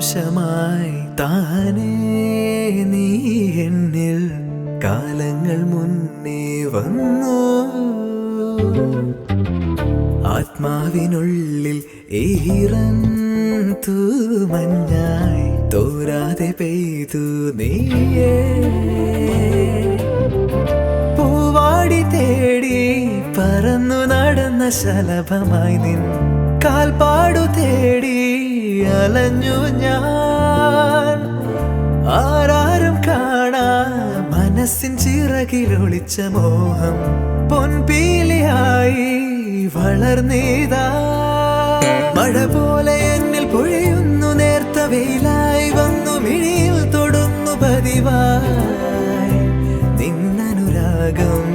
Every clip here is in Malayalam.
ജീവാംശമായി താനേ നീ എന്നിൽ കാലങ്ങൾ മുന്നേ വന്നു. ആത്മാവിനുള്ളിൽ ഈറൻ തൂമഞ്ഞായി തോരാതെ പെയ്തു നീയേ. പൂവാടി തേടി പറന്നു നടന്ന ശലഭമായി നിൻ കാൽപ്പാടു തേടി അലഞ്ഞു ഞാൻ. ആരാരും കാണാ മനസ്സിൻ ചിറകിലൊളിച്ച മോഹം പൊൻപീലിയായി വളർന്നീതാ. മഴ പോലെ എന്നിൽ പൊഴിയുന്നു, നേർത്ത വെയിലായി വന്നു മിഴിയിൽ തൊടുന്നു പതിവായി നിന്നനുരാഗം.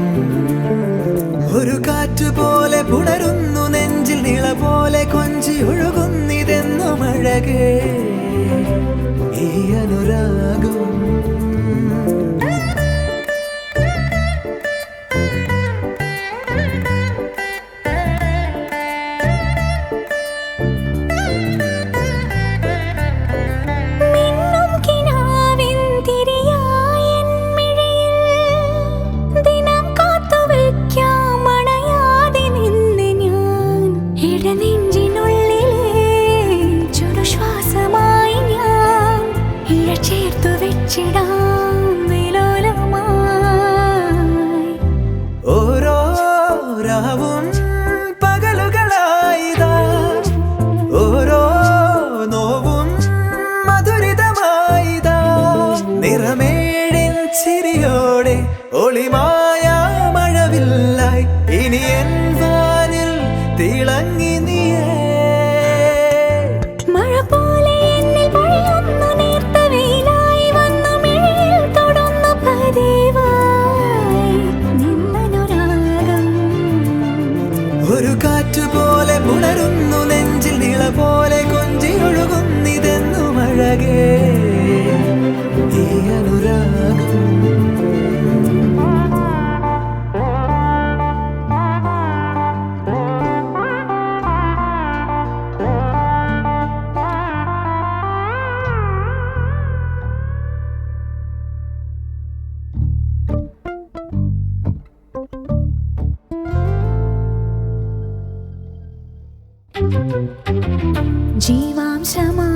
ഒരു കാറ്റുപോലെ പുണരുന്നു നെഞ്ചിൽ, നിള പോലെ കൊഞ്ചി ഒഴുകുന്നിതെന്നും അഴകേ ഈ അനുരാഗം. ഓരോ രാവും പകലുകളായിതാ, ഓരോ നോവും മധുരിതമായിതാ. നിറമേഴിൻ ചിരിയോടെ ഒളിമായ മഴവില്ലായി ഇനി എൻ വാനിൽ തിളങ്ങി നീയേ. മഴ പോലെ എന്നിൽ പൊഴിയുന്നു, നേർത്ത വെയിലായി വന്നു മിഴിയിൽ തൊടുന്നു പതിവായി നിന്നനുരാഗം. ഒരു കാറ്റുപോലെ പുണരുന്നു നെഞ്ചിൽ, നിള പോലെ കൊഞ്ചി ഒഴുകുന്നിതെന്നും അഴകേ ഈ അനുരാഗം. ജീവാംശമായി